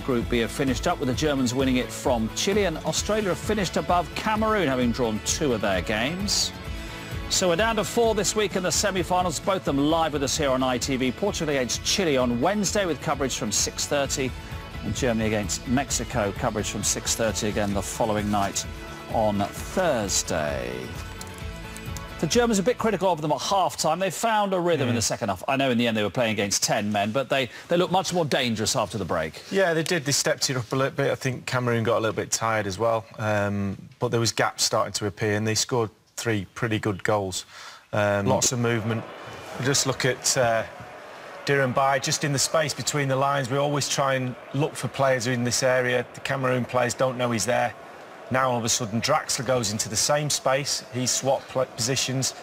Group B have finished up with the Germans winning it from Chile, and Australia have finished above Cameroon, having drawn 2 of their games. So we're down to 4 this week in the semi-finals, both of them live with us here on ITV. Portugal against Chile on Wednesday with coverage from 6:30, and Germany against Mexico, coverage from 6:30 again the following night on Thursday. The Germans are a bit critical of them at half-time. They found a rhythm in the second half. I know in the end they were playing against 10 men, but they looked much more dangerous after the break. Yeah, they did. They stepped it up a little bit. I think Cameroon got a little bit tired as well. But there was gaps starting to appear, and they scored 3 pretty good goals. Lots of movement. Just look at Demirbay, just in the space between the lines. We always try and look for players in this area. The Cameroon players don't know he's there. Now all of a sudden Draxler goes into the same space. He swapped positions,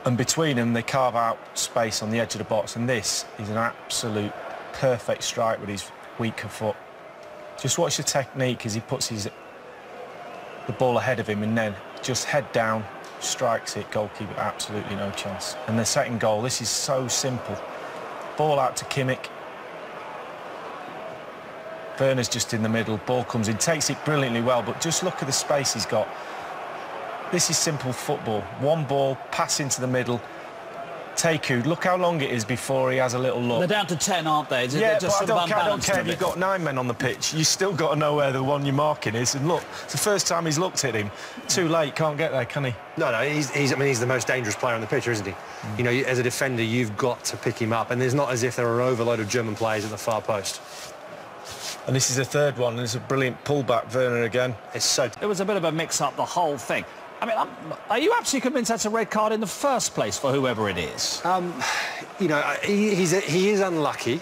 and between them they carve out space on the edge of the box, and this is an absolute perfect strike with his weaker foot. Just watch the technique as he puts the ball ahead of him, and then just head down, strikes it, goalkeeper absolutely no chance. And the second goal, this is so simple. Ball out to Kimmich. Werner's just in the middle, ball comes in, takes it brilliantly well, but just look at the space he's got. This is simple football. One ball, pass into the middle. Teku, look how long it is before he has a little look. They're down to 10, aren't they? Yeah, but I don't care if you've got 9 men on the pitch. You still got to know where the one you're marking is. And look, it's the first time he's looked at him. Too late, can't get there, can he? No, he's the most dangerous player on the pitch, isn't he? You know, as a defender, you've got to pick him up. And there's not as if there are an overload of German players at the far post. And this is the third one, and it's a brilliant pullback, Werner again. It was a bit of a mix-up, the whole thing. I mean, are you absolutely convinced that's a red card in the first place for whoever it is? You know, he is unlucky.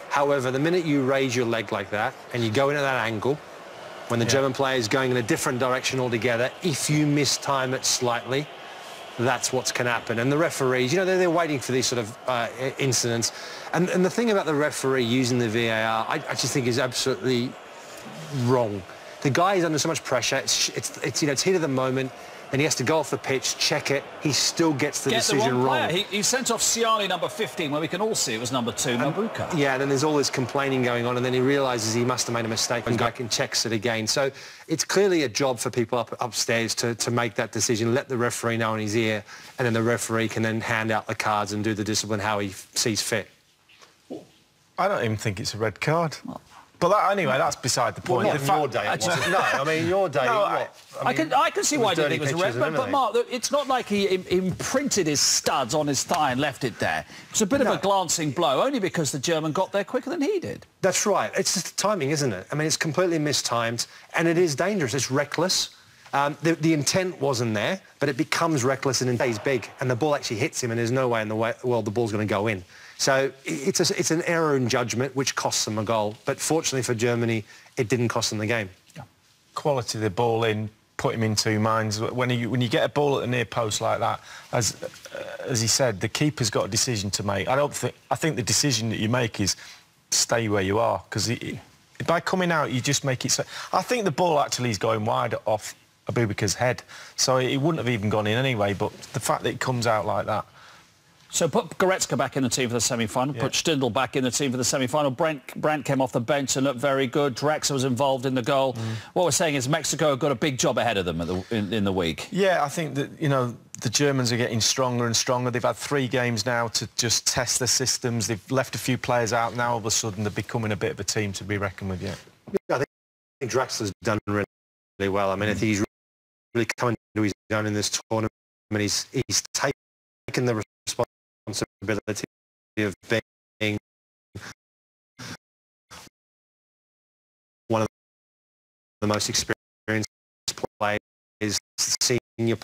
However, the minute you raise your leg like that and you go into that angle, when the German player is going in a different direction altogether, if you mistime it slightly, that's what's can happen. And the referees, you know, they're waiting for these sort of incidents. And the thing about the referee using the VAR, I just think is absolutely wrong. The guy is under so much pressure. It's you know, it's heat of the moment. Then he has to go off the pitch, check it. He still gets the decision wrong. He sent off Siani, number 15, where we can all see it was number 2, Aboubakar. Yeah, and then there's all this complaining going on, and then he realises he must have made a mistake and goes back and checks it again. So it's clearly a job for people upstairs to make that decision, let the referee know in his ear, and then the referee can then hand out the cards and do the discipline how he sees fit. I don't even think it's a red card. But anyway, that's beside the point. Well, not your day, it wasn't. No, I mean, your day, no, I can see why I didn't think it was a red, but Mark, it's not like he imprinted his studs on his thigh and left it there. It's a bit of a glancing blow, only because the German got there quicker than he did. That's right. It's just the timing, isn't it? I mean, it's completely mistimed, and it is dangerous. It's reckless. The intent wasn't there, but it becomes reckless, and he's big, and the ball actually hits him, and there's no way in the world the ball's going to go in. So it's an error in judgment which costs them a goal. But fortunately for Germany, it didn't cost them the game. Yeah. Quality of the ball in, put him in 2 minds. When you get a ball at the near post like that, as he said, the keeper's got a decision to make. I think the decision that you make is stay where you are, because by coming out you just make it so. I think the ball actually is going wide off Aboubakar's head, so it wouldn't have even gone in anyway. But the fact that it comes out like that. So put Goretzka back in the team for the semi-final, put Stindl back in the team for the semi-final. Brandt came off the bench and looked very good. Draxler was involved in the goal. What we're saying is Mexico have got a big job ahead of them in the week. Yeah, I think that, you know, the Germans are getting stronger and stronger. They've had 3 games now to just test their systems. They've left a few players out. Now all of a sudden they're becoming a bit of a team to be reckoned with, yeah. I think Draxler's done really well. I mean, I think he's really coming to his own in this tournament. He's taken the responsibility of being one of the most experienced players, senior